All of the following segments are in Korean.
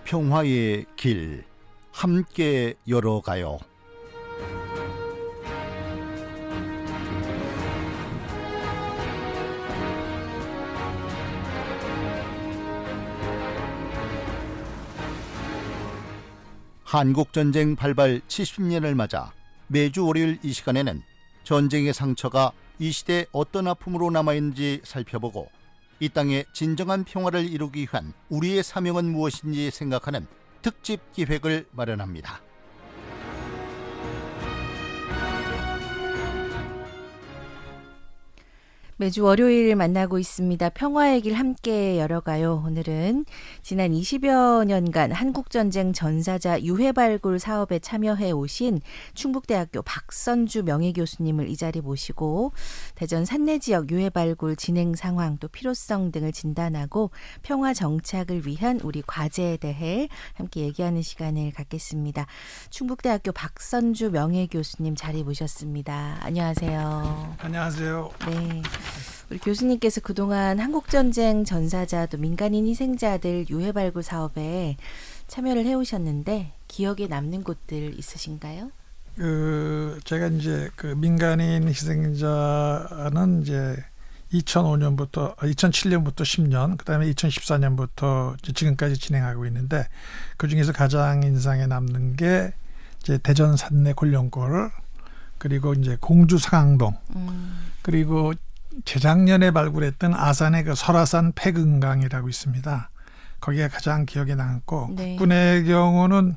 평화의 길 함께 열어가요. 한국전쟁 발발 70년을 맞아 매주 월요일 이 시간에는 전쟁의 상처가 이 시대에 어떤 아픔으로 남아있는지 살펴보고 이 땅의 진정한 평화를 이루기 위한 우리의 사명은 무엇인지 생각하는 특집 기획을 마련합니다. 매주 월요일 만나고 있습니다. 평화의 길 함께 열어가요. 오늘은 지난 20여 년간 한국전쟁 전사자 유해발굴 사업에 참여해 오신 충북대학교 박선주 명예교수님을 이 자리 모시고 대전 산내 지역 유해발굴 진행 상황 또 필요성 등을 진단하고 평화 정착을 위한 우리 과제에 대해 함께 얘기하는 시간을 갖겠습니다. 충북대학교 박선주 명예교수님 자리 모셨습니다. 안녕하세요. 안녕하세요. 네. 우리 교수님께서 그동안 한국전쟁 전사자 또 민간인 희생자들 유해발굴 사업에 참여를 해오셨는데 기억에 남는 곳들 있으신가요? 제가 이제 그 민간인 희생자는 이제 2007년부터 10년, 그다음에 2014년부터 지금까지 진행하고 있는데 그 중에서 가장 인상에 남는 게 이제 대전 산내 곤룡골, 그리고 이제 공주 상항동, 그리고 재작년에 발굴했던 아산의 그 설화산 폐금강이라고 있습니다. 거기가 가장 기억에 남고 네. 국군의 경우는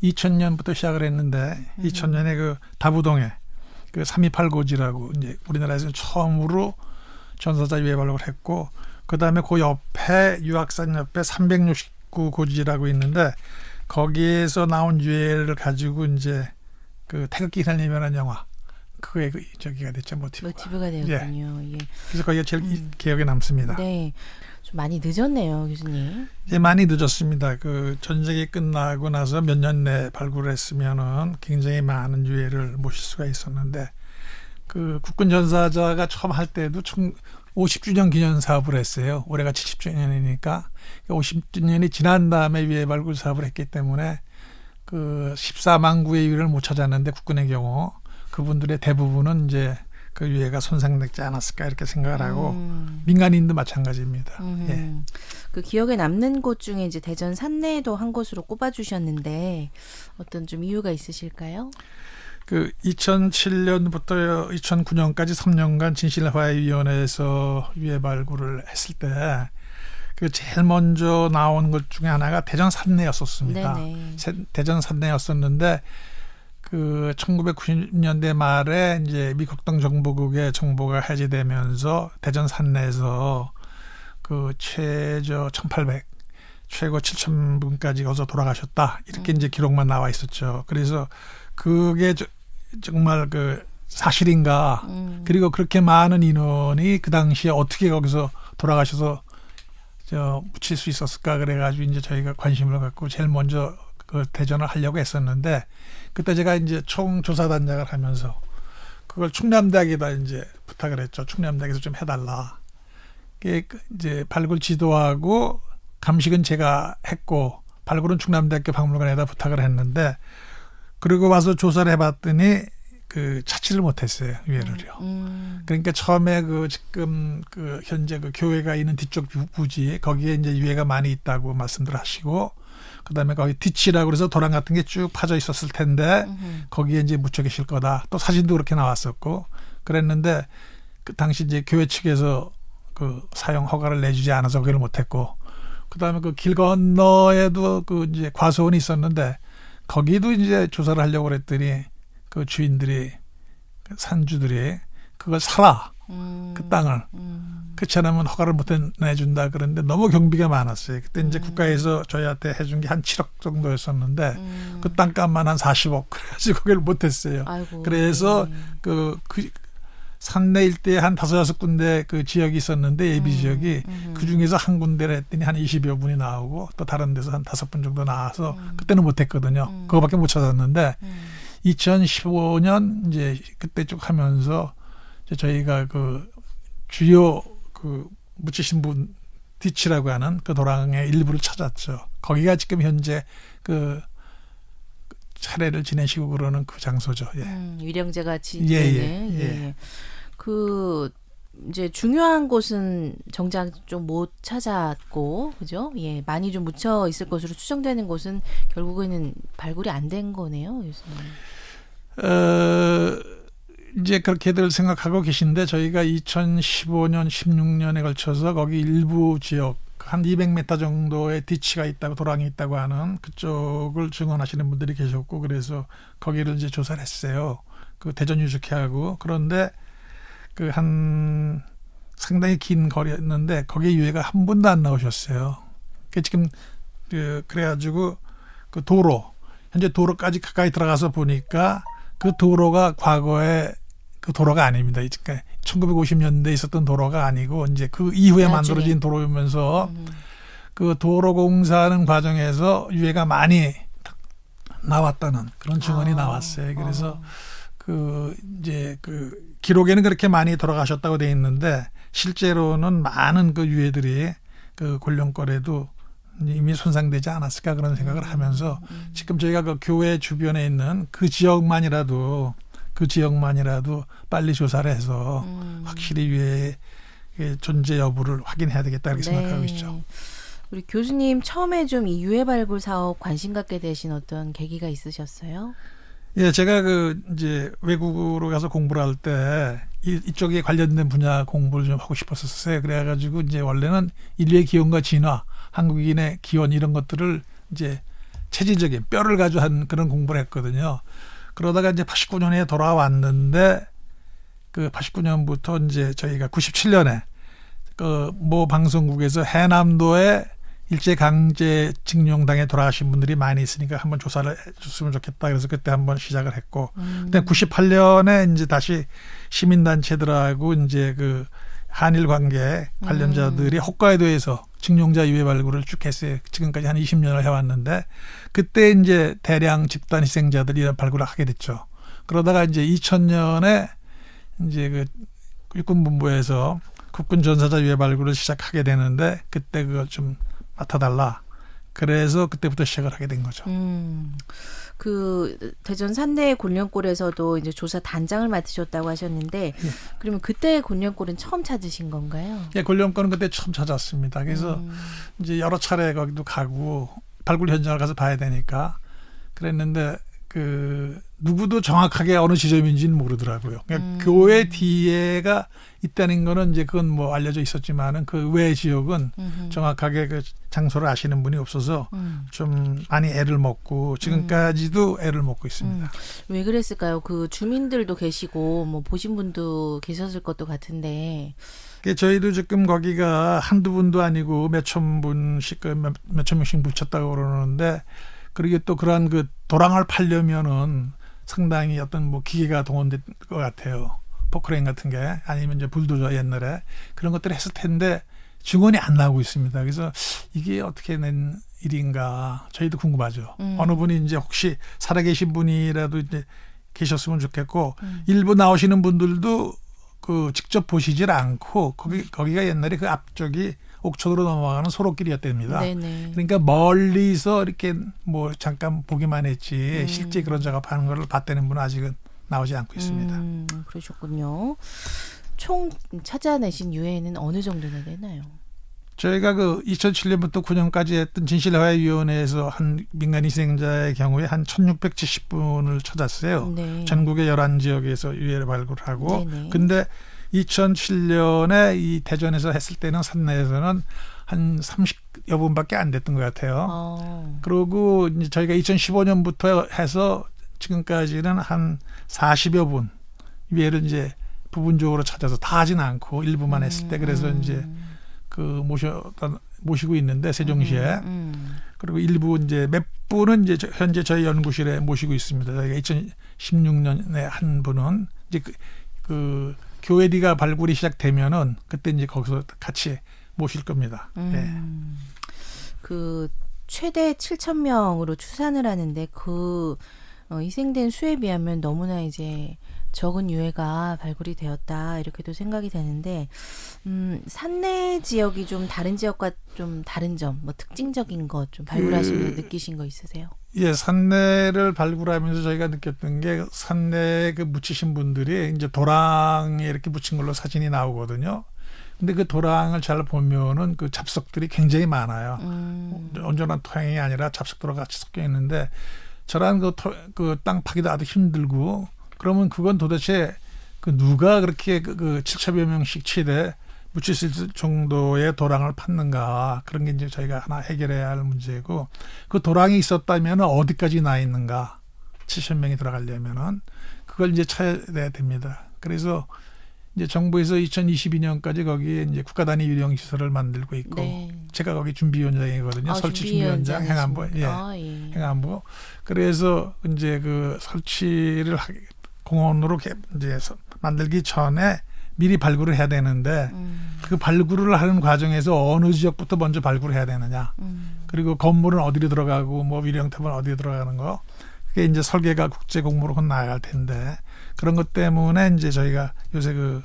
2000년부터 시작을 했는데 2000년에 그 다부동에 그 328 고지라고 이제 우리나라에서 처음으로 전사자 유해 발굴을 했고 그다음에 그 옆에 유악산 옆에 369 고지라고 있는데 거기에서 나온 유해를 가지고 이제 그 태극기 휘날리며라는 영화 그게 저기가 됐죠. 모티브가 되었군요. 예. 그래서 거기가 제일 기억에 남습니다. 네, 좀 많이 늦었네요, 교수님. 예, 많이 늦었습니다. 그 전쟁이 끝나고 나서 몇 년 내 발굴을 했으면은 굉장히 많은 유해를 모실 수가 있었는데 그 국군 전사자가 처음 할 때도 50주년 기념 사업을 했어요. 올해가 70주년이니까 50주년이 지난 다음에 유해 발굴 사업을 했기 때문에 그 14만 구의 유해를 못 찾았는데 국군의 경우 그분들의 대부분은 이제 그 유해가 손상되지 않았을까 이렇게 생각을 하고 민간인도 마찬가지입니다. 예. 그 기억에 남는 곳 중에 이제 대전 산내도 한 곳으로 꼽아주셨는데 어떤 좀 이유가 있으실까요? 그 2007년부터 2009년까지 3년간 진실화해위원회에서 유해 발굴을 했을 때 그 제일 먼저 나온 것 중에 하나가 대전 산내였었습니다. 대전 산내였었는데 그 1990년대 말에 이제 미국당 정보국의 정보가 해제되면서 대전 산내에서 그 최저 1,800, 최고 7,000분까지 거기서 돌아가셨다. 이렇게 이제 기록만 나와 있었죠. 그래서 그게 정말 그 사실인가. 그리고 그렇게 많은 인원이 그 당시에 어떻게 거기서 돌아가셔서 묻힐 수 있었을까. 그래가지고 이제 저희가 관심을 갖고 제일 먼저 그 대전을 하려고 했었는데 그때 제가 이제 총조사단장을 하면서 그걸 충남대학에다 이제 부탁을 했죠. 충남대학에서 좀 해달라. 이게 이제 발굴 지도하고 감식은 제가 했고 발굴은 충남대학교 박물관에다 부탁을 했는데 그리고 와서 조사를 해봤더니 그 찾지를 못했어요. 유해를요. 그러니까 처음에 그 지금 그 현재 그 교회가 있는 뒤쪽 부지 거기에 이제 유해가 많이 있다고 말씀들 하시고 그다음에 거기 뒤치라고 그래서 도랑 같은 게 쭉 파져 있었을 텐데 거기에 이제 묻혀 계실 거다. 또 사진도 그렇게 나왔었고 그랬는데 그 당시 이제 교회 측에서 그 사용 허가를 내주지 않아서 그걸 못했고 그다음에 그 길 건너에도 그 이제 과수원이 있었는데 거기도 이제 조사를 하려고 그랬더니 그 주인들이 그 산주들이 그걸 사라 그 땅을 그렇지 않으면 허가를 못 내준다 그런데 너무 경비가 많았어요. 그때 이제 국가에서 저희한테 해준 게 한 7억 정도였었는데 그 땅값만 한 40억 그래가지고 그걸 못했어요. 아이고, 그래서 그 산내 일대에 한 5-6군데 그 지역이 있었는데 예비 지역이 그 중에서 한 군데를 했더니 한 20여 분이 나오고 또 다른 데서 한 5분 정도 나와서 그때는 못했거든요. 그거밖에 못 찾았는데 2015년 이제 그때 쭉 하면서 이제 저희가 그 주요 그 묻히신 분 디치라고 하는 그 도랑의 일부를 찾았죠. 거기가 지금 현재 그 차례를 지내시고 그러는 그 장소죠. 예. 위령제가 예, 지내는. 예. 그 이제 중요한 곳은 정작 좀 못 찾았고, 그죠? 예, 많이 좀 묻혀 있을 것으로 추정되는 곳은 결국에는 발굴이 안 된 거네요, 요새는. 이제 그렇게들 생각하고 계신데 저희가 2015년, 16년에 걸쳐서 거기 일부 지역 한 200m 정도의 디치가 있다고 도랑이 있다고 하는 그쪽을 증언하시는 분들이 계셨고 그래서 거기를 이제 조사를 했어요. 그 대전 유적회하고 그런데 그 한 상당히 긴 거리였는데 거기에 유해가 한 분도 안 나오셨어요. 그 지금 그래가지고 그 도로 현재 도로까지 가까이 들어가서 보니까 그 도로가 과거에 그 도로가 아닙니다. 그러니까 1950년대에 있었던 도로가 아니고 이제 그 이후에 만들어진 도로이면서 그 도로 공사하는 과정에서 유해가 많이 나왔다는 그런 증언이 나왔어요. 그래서 그 이제 그 기록에는 그렇게 많이 돌아가셨다고 돼 있는데 실제로는 많은 그 유해들이 그 골룡골에도 이미 손상되지 않았을까 그런 생각을 하면서 지금 저희가 그 교회 주변에 있는 그 지역만이라도 빨리 조사를 해서 확실히 유해의 존재 여부를 확인해야 되겠다 이렇게 생각하고 있죠. 우리 교수님 처음에 좀 이 유해 발굴 사업 관심 갖게 되신 어떤 계기가 있으셨어요? 예, 제가 그 이제 외국으로 가서 공부를 할 때 이쪽에 관련된 분야 공부를 좀 하고 싶었었어요. 그래가지고 이제 원래는 인류의 기원과 진화, 한국인의 기원 이런 것들을 이제 체질적인 뼈를 가지고 한 그런 공부를 했거든요. 그러다가 이제 89년에 돌아왔는데 그 89년부터 이제 저희가 97년에 그 모 방송국에서 해남도에 일제 강제 징용당해 돌아가신 분들이 많이 있으니까 한번 조사를 해줬으면 좋겠다. 그래서 그때 한번 시작을 했고, 그때 98년에 이제 다시 시민단체들하고 이제 그 한일 관계 관련자들이 홋카이도에서 징용자 유해 발굴을 쭉 했어요. 지금까지 한 20년을 해왔는데 그때 이제 대량 집단 희생자들이 이런 발굴을 하게 됐죠. 그러다가 이제 2000년에 이제 그 육군본부에서 국군 전사자 유해 발굴을 시작하게 되는데 그때 그걸 좀 맡아달라. 그래서 그때부터 시작을 하게 된 거죠. 그 대전 산내 곤룡골에서도 이제 조사 단장을 맡으셨다고 하셨는데 그러면 그때 곤룡골은 처음 찾으신 건가요? 예, 곤룡골은 그때 처음 찾았습니다. 그래서 이제 여러 차례 거기도 가고 발굴 현장을 가서 봐야 되니까 그랬는데 그 누구도 정확하게 어느 지점인지는 모르더라고요. 그러니까 교회 뒤에가 있다는 거는 이제 그건 뭐 알려져 있었지만은 그 외 지역은 정확하게 그 장소를 아시는 분이 없어서 좀 많이 애를 먹고 지금까지도 애를 먹고 있습니다. 왜 그랬을까요? 그 주민들도 계시고 뭐 보신 분도 계셨을 것도 같은데. 저희도 지금 거기가 한두 분도 아니고 몇천 분씩 몇천 명씩 묻혔다고 그러는데 그리고 또 그러한 그 도랑을 팔려면은 상당히 어떤 뭐 기계가 동원될 것 같아요. 포크레인 같은 게 아니면 이제 불도저 옛날에 그런 것들을 했을 텐데 증언이 안 나오고 있습니다. 그래서 이게 어떻게 낸 일인가 저희도 궁금하죠. 어느 분이 이제 혹시 살아계신 분이라도 이제 계셨으면 좋겠고 일부 나오시는 분들도 그 직접 보시질 않고 거기가 옛날에 그 앞쪽이 옥천으로 넘어가는 소로길이었답니다. 네네. 그러니까 멀리서 이렇게 뭐 잠깐 보기만 했지 실제 그런 작업하는 걸 봤다는 분은 아직은 나오지 않고 있습니다. 그러셨군요. 총 찾아내신 유해는 어느 정도나 되나요? 저희가 그 2007년부터 9년까지 했던 진실화해위원회에서 한 민간 희생자의 경우에 한 1670분을 찾았어요. 네. 전국의 11지역에서 유해를 발굴하고. 네네. 근데 2007년에 이 대전에서 했을 때는 산내에서는 한 30여 분밖에 안 됐던 것 같아요. 그리고 이제 저희가 2015년부터 해서 지금까지는 한 40여 분 유해를 이제 부분적으로 찾아서 다 하진 않고 일부만 했을 때 그래서 이제 그 모시고 있는데 세종시에 그리고 일부 이제 몇 분은 이제 현재 저희 연구실에 모시고 있습니다. 저희가 2016년에 한 분은 이제 그 교회디가 발굴이 시작되면은 그때 이제 거기서 같이 모실 겁니다. 네. 그 최대 7,000명으로 추산을 하는데 그 희생된 수에 비하면 너무나 이제 적은 유해가 발굴이 되었다 이렇게도 생각이 되는데 산내 지역이 좀 다른 지역과 좀 다른 점, 뭐 특징적인 것 좀 발굴하시면서 느끼신 거 있으세요? 예, 산내를 발굴하면서 저희가 느꼈던 게 산내에 그 묻히신 분들이 이제 도랑에 이렇게 묻힌 걸로 사진이 나오거든요. 근데 그 도랑을 잘 보면은 그 잡석들이 굉장히 많아요. 온전한 토양이 아니라 잡석들과 같이 섞여 있는데 저런 그 땅 파기도 아주 힘들고 그러면 그건 도대체 그 누가 그렇게 그 7천여 명씩 치되 묻힐 수 있을 정도의 도랑을 팠는가 그런 게 이제 저희가 하나 해결해야 할 문제고 그 도랑이 있었다면 어디까지 나 있는가 7,000명이 들어가려면은 그걸 이제 찾아야 됩니다. 그래서 이제 정부에서 2022년까지 거기에 이제 국가 단위 유령 시설을 만들고 있고 네. 제가 거기 준비위원장이거든요. 설치 준비위원장 행안부, 예, 예. 행안부. 그래서 이제 그 설치를 공원으로 이제 만들기 전에 미리 발굴을 해야 되는데 그 발굴을 하는 과정에서 어느 지역부터 먼저 발굴을 해야 되느냐. 그리고 건물은 어디로 들어가고 뭐 위령탑은 어디로 들어가는 거. 그게 이제 설계가 국제 공모로 나아갈 텐데 그런 것 때문에 이제 저희가 요새 그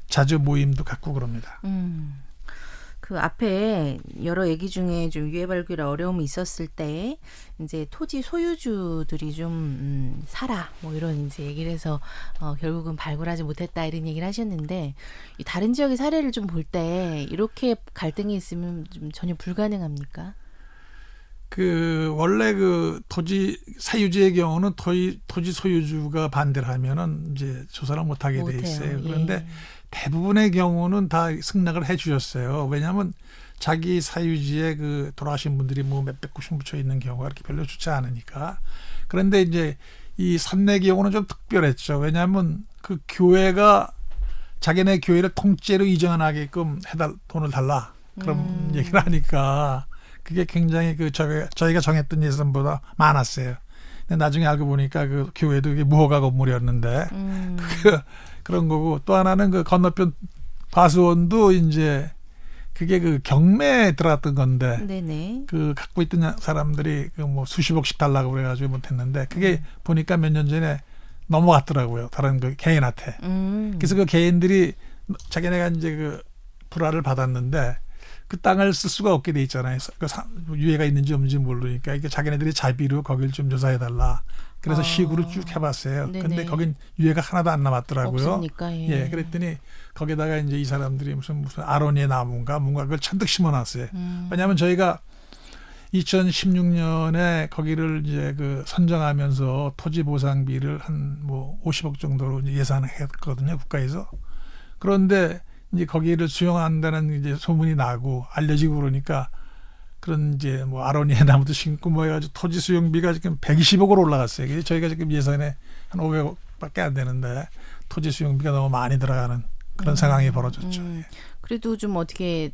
자주 모임도 갖고 그럽니다. 그 앞에 여러 얘기 중에 좀 유해 발굴에 어려움이 있었을 때 이제 토지 소유주들이 좀 사라 뭐 이런 이제 얘기를 해서 결국은 발굴하지 못했다 이런 얘기를 하셨는데 이 다른 지역의 사례를 좀 볼 때 이렇게 갈등이 있으면 좀 전혀 불가능합니까? 그 원래 그 토지 사유지의 경우는 토지 소유주가 반대를 하면은 이제 조사를 못하게 돼 있어요. 그런데 예. 대부분의 경우는 다 승낙을 해주셨어요. 왜냐하면 자기 사유지에 그 돌아가신 분들이 뭐 몇백 구씩 묻혀 있는 경우가 그렇게 별로 좋지 않으니까. 그런데 이제 이 산내 경우는 좀 특별했죠. 왜냐하면 그 교회가 자기네 교회를 통째로 이전하게끔 돈을 달라 그런 얘기를 하니까. 그게 굉장히 그 저희가 정했던 예산보다 많았어요. 근데 나중에 알고 보니까 그 교회도 그게 무허가 건물이었는데 그런 거고 또 하나는 그 건너편 과수원도 이제 그게 그 경매에 들어갔던 건데 네네. 그 갖고 있던 사람들이 그 뭐 수십억씩 달라고 그래가지고 못했는데 그게 보니까 몇 년 전에 넘어갔더라고요. 다른 그 개인한테. 그래서 그 개인들이 자기네가 이제 그 불화를 받았는데. 그 땅을 쓸 수가 없게 돼 있잖아요. 그 유해가 있는지 없는지 모르니까 이게 자기네들이 자비로 거길 좀 조사해달라. 그래서 시구를 쭉 해봤어요. 네네. 근데 거긴 유해가 하나도 안 남았더라고요. 없으니까, 예. 그랬더니 거기다가 이제 이 사람들이 무슨 아로니아 나무인가 뭔가 그걸 잔뜩 심어놨어요. 왜냐하면 저희가 2016년에 거기를 이제 그 선정하면서 토지 보상비를 한 뭐 50억 정도로 예산을 했거든요. 국가에서. 그런데 이제 거기를 수용한다는 이제 소문이 나고 알려지고 그러니까 그런 이제 뭐 아로니아 나무도 심고 뭐 해가지고 토지 수용비가 지금 120억으로 올라갔어요. 그래서 저희가 지금 예산에 한 500억밖에 안 되는데 토지 수용비가 너무 많이 들어가는 그런 상황이 벌어졌죠. 그래도 좀 어떻게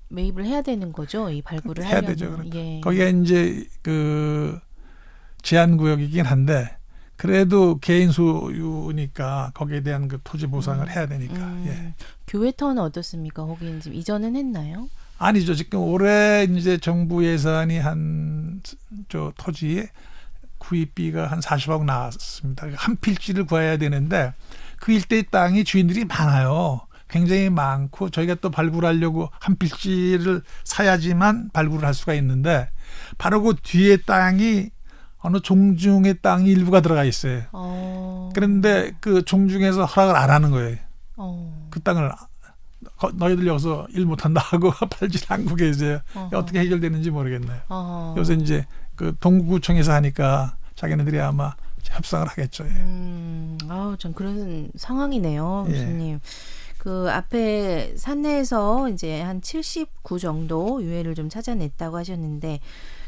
매입을 해야 되는 거죠? 이 발굴을 해야 하려면. 되죠. 그러니까. 예. 거기가 이제 그 제한 구역이긴 한데 그래도 개인 소유니까 거기에 대한 그 토지 보상을 해야 되니까. 예. 교회 터는 어떻습니까? 거기는 지금 이전은 했나요? 아니죠. 지금 올해 이제 정부 예산이 저 토지 구입비가 한 40억 나왔습니다. 한 필지를 구해야 되는데 그 일대의 땅이 주인들이 많아요. 굉장히 많고 저희가 또 발굴하려고 한 필지를 사야지만 발굴을 할 수가 있는데 바로 그 뒤에 땅이 어느 종중의 땅이 일부가 들어가 있어요. 그런데 그 종중에서 허락을 안 하는 거예요. 그 땅을 너희들 여기서 일 못한다 하고 팔지 않고 계세요. 어떻게 해결되는지 모르겠네요. 요새 이제 그 동구구청에서 하니까 자기네들이 아마 협상을 하겠죠. 전 그런 상황이네요, 예. 교수님. 그 앞에 산내에서 이제 한 79 정도 유해를 좀 찾아냈다고 하셨는데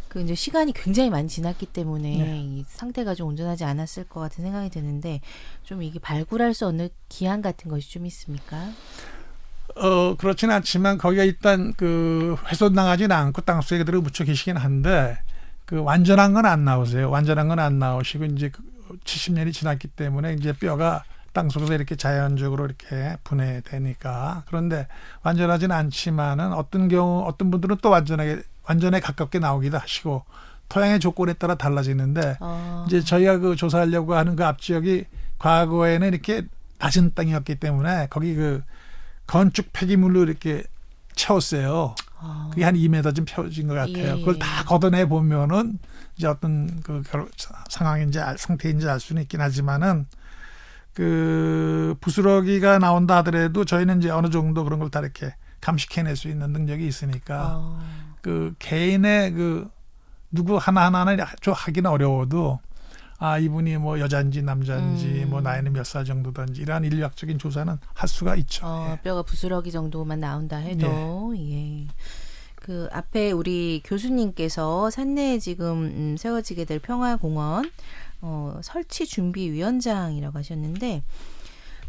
그 이제 시간이 굉장히 많이 지났기 때문에 이 상태가 좀 온전하지 않았을 것 같은 생각이 드는데 좀 이게 발굴할 수 없는 기한 같은 것이 좀 있습니까? 그렇지는 않지만 거기가 일단 그 훼손당하지는 않고 땅속에 그대로 묻혀 계시긴 한데 그 완전한 건 안 나오세요. 완전한 건 안 나오시고 이제 70년이 지났기 때문에 이제 뼈가 땅속에서 이렇게 자연적으로 이렇게 분해되니까 그런데 완전하지는 않지만은 어떤 경우 어떤 분들은 또 완전에 가깝게 나오기도 하시고 토양의 조건에 따라 달라지는데 이제 저희가 그 조사하려고 하는 그 앞지역이 과거에는 이렇게 낮은 땅이었기 때문에 거기 그 건축 폐기물로 이렇게 채웠어요. 그게 한 2m 좀 펴진 것 같아요. 예, 그걸 예. 다 걷어내 보면은 이제 어떤 그 상황인지 상태인지 알 수는 있긴 하지만은 그 부스러기가 나온다 하더라도 저희는 이제 어느 정도 그런 걸 다 이렇게 감식해낼 수 있는 능력이 있으니까 그 개인의 그 누구 하나하나는 좀 하기는 어려워도 이분이 뭐 여자인지 남자인지 뭐 나이는 몇 살 정도든지 이러한 인류학적인 조사는 할 수가 있죠. 예. 뼈가 부스러기 정도만 나온다 해도 예. 그 앞에 우리 교수님께서 산내에 지금 세워지게 될 평화공원 설치 준비 위원장이라고 하셨는데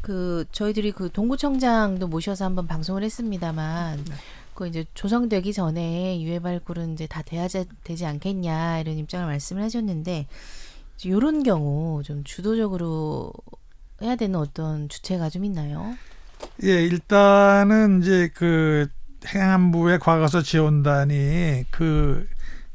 그 저희들이 그 동구청장도 모셔서 한번 방송을 했습니다만 그 이제 조성되기 전에 유해 발굴은 이제 다 돼야 되지 않겠냐 이런 입장을 말씀을 하셨는데 이런 경우 좀 주도적으로 해야 되는 어떤 주체가 좀 있나요? 예, 일단은 이제 그 행안부의 과거서 지원단이 그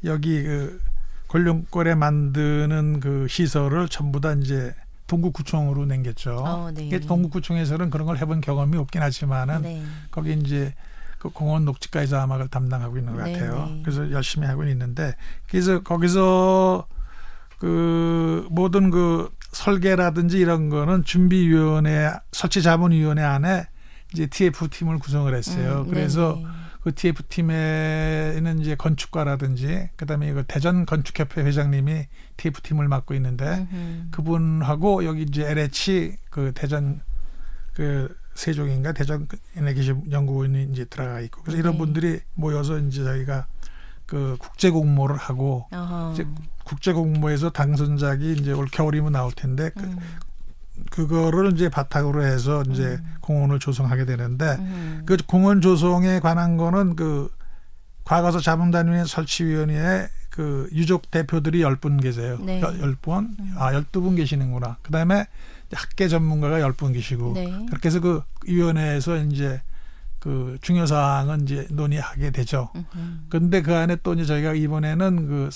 여기 그 권룡골에 만드는 그 시설을 전부 다 이제 동구구청으로 남겼죠. 네. 동구구청에서는 그런 걸 해본 경험이 없긴 하지만은 네. 거기 이제 그 공원 녹지가에서 아마 그걸 담당하고 있는 것 같아요. 네. 그래서 열심히 하고 있는데 그래서 거기서 그 모든 그 설계라든지 이런 거는 준비위원회 설치자문위원회 안에 이제 TF팀을 구성을 했어요. 그래서 네네. 그 TF팀에는 이제 건축가라든지 그다음에 그 대전 건축협회 회장님이 TF팀을 맡고 있는데 그분하고 여기 이제 LH 그 대전 그 세종인가 대전 에너기연구원이 이제 들어가 있고 그래서 이런 분들이 모여서 이제 저희가 그 국제 공모를 하고 이제 국제 공모에서 당선작이 이제 올 겨울이면 나올 텐데 그거를 이제 바탕으로 해서 이제 공원을 조성하게 되는데 그 공원 조성에 관한 거는 그 과거서 자문단위의 설치위원회에 그 유족 대표들이 10분 계세요. 네. 10분? 12분 계시는구나. 그다음에 학계 전문가가 10분 계시고 네. 그렇게 해서 그 위원회에서 이제 그 중요 사항은 이제 논의하게 되죠. 그런데 그 안에 또 이제 저희가 이번에는 그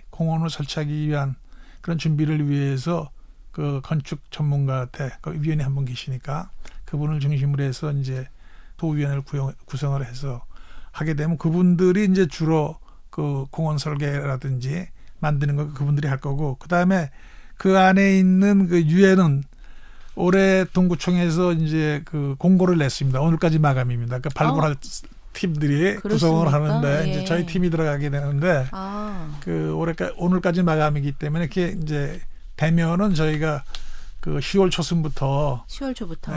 공원을 설치하기 위한 그런 준비를 위해서 그 건축 전문가한테 그 위원회 한 분 계시니까 그분을 중심으로 해서 이제 도위원회를 구성을 해서 하게 되면 그분들이 이제 주로 그 공원 설계라든지 만드는 거 그분들이 할 거고 그다음에 그 안에 있는 그 유해는 올해 동구청에서 이제 그 공고를 냈습니다. 오늘까지 마감입니다. 그 발굴할 팀들이 구성을 하는데 이제 저희 팀이 들어가게 되는데 그 오늘까지 마감이기 때문에 이렇게 이제 되면은 저희가 그 10월 초순부터 10월 초부터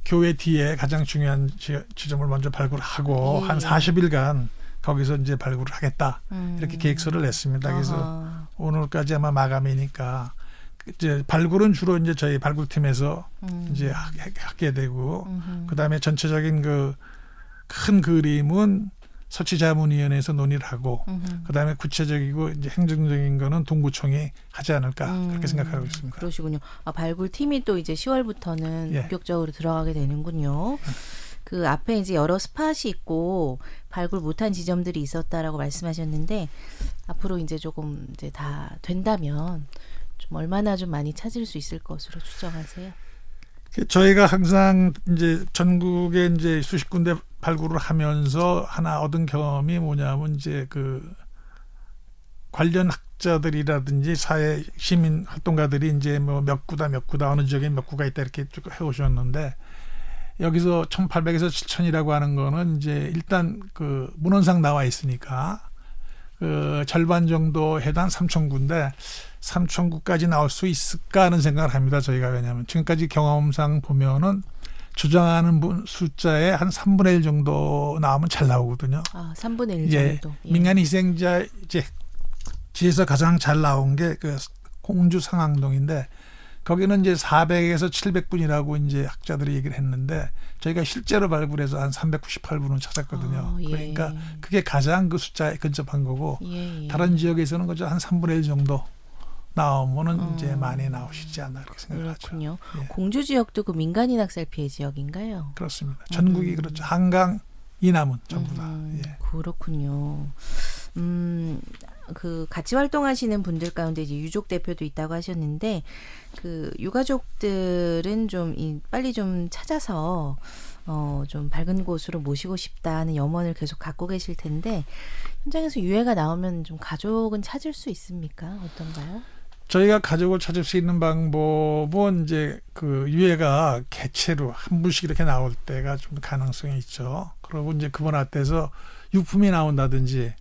교회 뒤에 가장 중요한 지점을 먼저 발굴하고 한 40일간 거기서 이제 발굴을 하겠다 이렇게 계획서를 냈습니다. 그래서 오늘까지 아마 마감이니까 이제 발굴은 주로 이제 저희 발굴팀에서 이제 하게 되고 그다음에 전체적인 그 큰 그림은 설치자문위원회에서 논의를 하고 그다음에 구체적이고 이제 행정적인 거는 동구청이 하지 않을까 그렇게 생각하고 있습니다. 그러시군요. 발굴팀이 또 이제 10월부터는 본격적으로 들어가게 되는군요. 그 앞에 이제 여러 스팟이 있고 발굴 못한 지점들이 있었다라고 말씀하셨는데 앞으로 이제 조금 이제 다 된다면 좀 얼마나 좀 많이 찾을 수 있을 것으로 추정하세요? 저희가 항상 이제 전국에 이제 수십 군데 발굴을 하면서 하나 얻은 경험이 뭐냐면 이제 그 관련 학자들이라든지 사회 시민 활동가들이 이제 뭐 몇 구다 어느 지역에 몇 구가 있다 이렇게 쭉 해오셨는데 여기서 1,800에서 7,000이라고 하는 거는 이제 일단 그 문헌상 나와 있으니까 그 절반 정도 해당 3,000구인데 3,000구까지 나올 수 있을까 하는 생각을 합니다. 저희가 왜냐하면 지금까지 경험상 보면은 주장하는 분 숫자의 한 3분의 1 정도 나오면 잘 나오거든요. 3분의 1 정도. 민간 희생자 이제 지에서 가장 잘 나온 게 그 공주 상항동인데 거기는 이제 400에서 700분이라고 이제 학자들이 얘기를 했는데 저희가 실제로 발굴해서 한 398분을 찾았거든요. 그러니까 그게 가장 그 숫자에 근접한 거고 다른 지역에서는 그저 한 3분의 1 정도 나오면은 이제 많이 나오시지 않나 그렇게 생각하죠. 그렇군요. 공주 지역도 그 민간인 학살 피해 지역인가요? 그렇습니다. 전국이 그렇죠. 한강 이남은 전부 다. 그렇군요. 그 같이 활동하시는 분들 가운데 이제 유족 대표도 있다고 하셨는데 그 유가족들은 좀 빨리 좀 찾아서 좀 밝은 곳으로 모시고 싶다는 염원을 계속 갖고 계실 텐데 현장에서 유해가 나오면 좀 가족은 찾을 수 있습니까? 어떤가요? 저희가 가족을 찾을 수 있는 방법은 이제 그 유해가 개체로 한 분씩 이렇게 나올 때가 좀 가능성이 있죠. 그리고 이제 그분 앞에서 유품이 나온다든지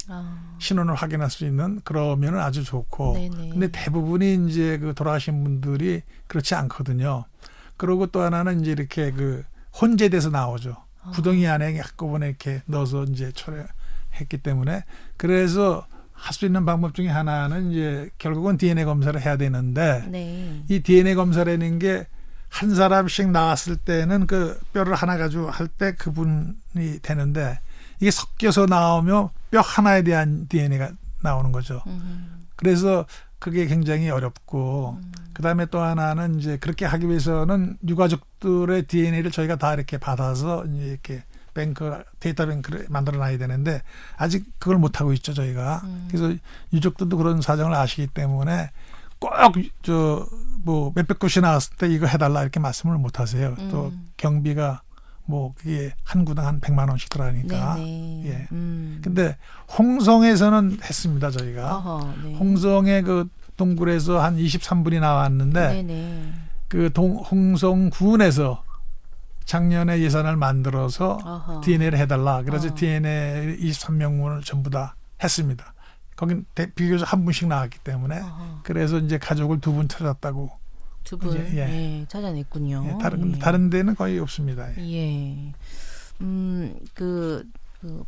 신원을 확인할 수 있는 그러면은 아주 좋고. 네네. 근데 대부분이 이제 그 돌아가신 분들이 그렇지 않거든요. 그리고 또 하나는 이제 이렇게 그 혼재돼서 나오죠. 구덩이 안에 한꺼번에 이렇게 넣어서 이제 처리했기 때문에 그래서 할 수 있는 방법 중에 하나는 이제 결국은 DNA 검사를 해야 되는데 네. 이 DNA 검사라는 게 한 사람씩 나왔을 때는 그 뼈를 하나 가지고 할 때 그분이 되는데 이게 섞여서 나오면 뼈 하나에 대한 DNA가 나오는 거죠. 그래서 그게 굉장히 어렵고 그다음에 또 하나는 이제 그렇게 하기 위해서는 유가족들의 DNA를 저희가 다 이렇게 받아서 이제 이렇게 데이터 뱅크를 만들어 놔야 되는데 아직 그걸 못 하고 있죠 저희가. 그래서 유족들도 그런 사정을 아시기 때문에 꼭 뭐 몇백 곳이 나왔을 때 이거 해달라 이렇게 말씀을 못 하세요. 또 경비가 뭐 그게 한 구당 한 100만 원씩 들어가니까. 네네. 예. 근데 홍성에서는 했습니다 저희가. 어허, 네. 홍성의 그 동굴에서 한 23분이 나왔는데 네네. 그 홍성군에서 작년에 예산을 만들어서 어허. DNA를 해달라. 그래서 DNA 23명분을 전부 다 했습니다. 거긴 비교적 한 분씩 나왔기 때문에 그래서 이제 가족을 2분 찾았다고. 두 분 예, 찾아냈군요. 예, 다른 데는 거의 없습니다. 예. 그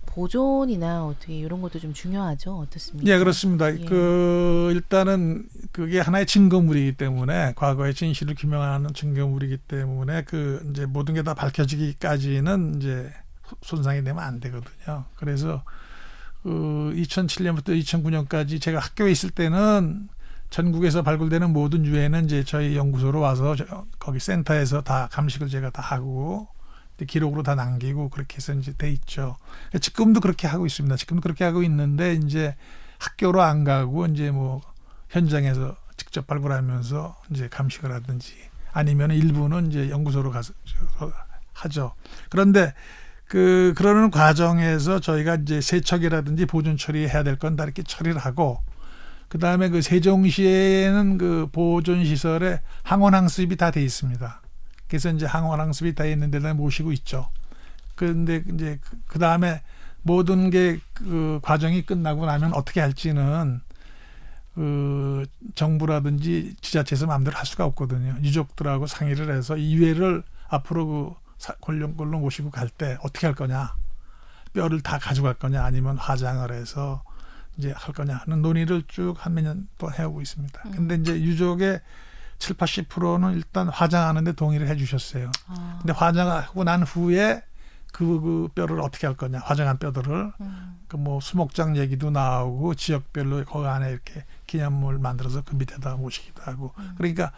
보존이나 어떻게 이런 것도 좀 중요하죠. 어떻습니까? 예, 그렇습니다. 예. 일단은 그게 하나의 증거물이기 때문에 과거의 진실을 규명하는 증거물이기 때문에 그 이제 모든 게 다 밝혀지기까지는 이제 손상이 되면 안 되거든요. 그래서 2007년부터 2009년까지 제가 학교에 있을 때는 전국에서 발굴되는 모든 유해는 이제 저희 연구소로 와서 거기 센터에서 다 감식을 제가 다 하고 기록으로 다 남기고 그렇게 해서 이제 돼 있죠. 지금도 그렇게 하고 있습니다. 지금도 그렇게 하고 있는데 이제 학교로 안 가고 이제 뭐 현장에서 직접 발굴하면서 이제 감식을 하든지 아니면 일부는 이제 연구소로 가서 하죠. 그런데 그러는 과정에서 저희가 이제 세척이라든지 보존 처리해야 될 건 다 이렇게 처리를 하고 그다음에 그 세종시에는 그 보존 시설에 항원 항습이 다 돼 있습니다. 그래서 이제 항원 항습이 다 있는 데다 모시고 있죠. 그런데 이제 그다음에 모든 게 그 과정이 끝나고 나면 어떻게 할지는 그 정부라든지 지자체에서 마음대로 할 수가 없거든요. 유족들하고 상의를 해서 이 유해를 앞으로 그 권력걸로 모시고 갈 때 어떻게 할 거냐, 뼈를 다 가져갈 거냐, 아니면 화장을 해서 이제 할 거냐 하는 논의를 쭉 한 몇 년 동안 해오고 있습니다. 근데 이제 유족의 70-80%는 일단 화장하는데 동의를 해주셨어요. 근데 화장하고 난 후에 그 뼈를 어떻게 할 거냐, 화장한 뼈들을 그 뭐 수목장 얘기도 나오고 지역별로 거기 안에 이렇게 기념물 만들어서 그 밑에다 모시기도 하고 그러니까.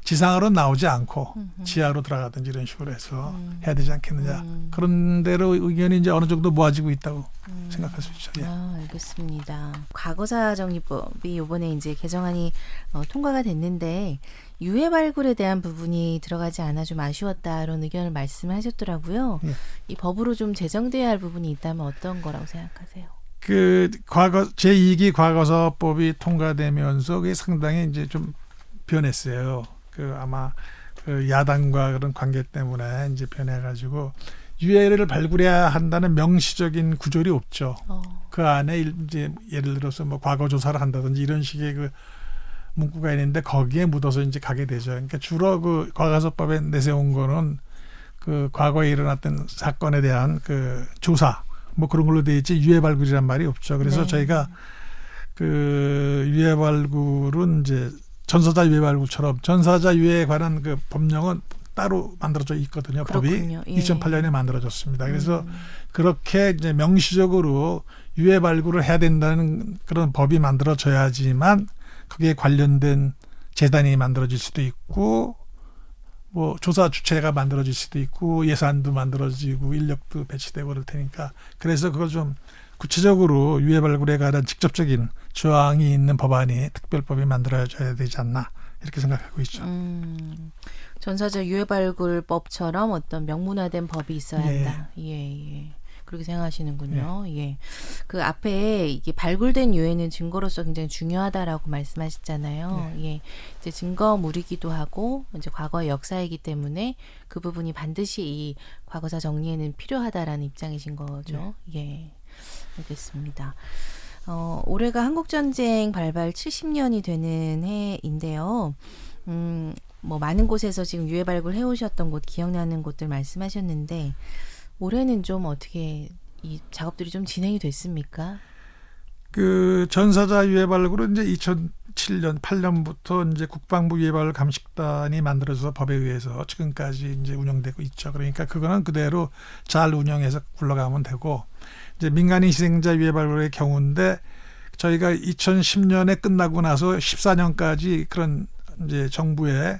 지상으로 나오지 않고 지하로 들어가든지 이런 식으로 해서 해야 되지 않겠느냐. 그런 대로 의견이 이제 어느 정도 모아지고 있다고 생각할 수 있죠. 예. 알겠습니다. 과거사정리법이 이번에 이제 개정안이 통과가 됐는데 유해 발굴에 대한 부분이 들어가지 않아 좀 아쉬웠다 이런 의견을 말씀하셨더라고요. 예. 이 법으로 좀 제정돼야 할 부분이 있다면 어떤 거라고 생각하세요? 그 제2기 과거사법이 통과되면서 그게 상당히 이제 좀 변했어요. 아마 그 야당과 그런 관계 때문에 이제 변해가지고 유해를 발굴해야 한다는 명시적인 구절이 없죠. 그 안에 이제 예를 들어서 뭐 과거 조사를 한다든지 이런 식의 그 문구가 있는데 거기에 묻어서 이제 가게 되죠. 그러니까 주로 그 과거사법에 내세운 거는 그 과거에 일어났던 사건에 대한 그 조사 뭐 그런 걸로 돼 있지 유해 발굴이란 말이 없죠. 그래서 네. 저희가 그 유해 발굴은 이제 전사자 유해 발굴처럼 전사자 유해에 관한 그 법령은 따로 만들어져 있거든요. 그렇군요. 법이 예. 2008년에 만들어졌습니다. 그래서 그렇게 이제 명시적으로 유해 발굴을 해야 된다는 그런 법이 만들어져야지만 거기에 관련된 재단이 만들어질 수도 있고 뭐 조사 주체가 만들어질 수도 있고 예산도 만들어지고 인력도 배치되고 그럴 테니까 그래서 그걸 좀 구체적으로 유해 발굴에 관한 직접적인 조항이 있는 법안이 특별법이 만들어져야 되지 않나 이렇게 생각하고 있죠. 전사자 유해 발굴법처럼 어떤 명문화된 법이 있어야 한다. 예. 그렇게 생각하시는군요. 예. 그 앞에 이게 발굴된 유해는 증거로서 굉장히 중요하다라고 말씀하셨잖아요. 예. 이제 증거물이기도 하고 이제 과거의 역사이기 때문에 그 부분이 반드시 이 과거사 정리에는 필요하다라는 입장이신 거죠. 예. 알겠습니다. 올해가 한국전쟁 발발 70년이 되는 해인데요. 뭐 많은 곳에서 지금 유해 발굴 해오셨던 곳, 기억나는 곳들 말씀하셨는데 올해는 좀 어떻게 이 작업들이 좀 진행이 됐습니까? 그 전사자 유해 발굴은 이제 2007년, 8년부터 이제 국방부 유해 발굴 감식단이 만들어져서 법에 의해서 지금까지 이제 운영되고 있죠. 그러니까 그거는 그대로 잘 운영해서 굴러가면 되고, 이제 민간인 희생자 유해 발굴의 경우인데 저희가 2010년에 끝나고 나서 14년까지 그런 이제 정부의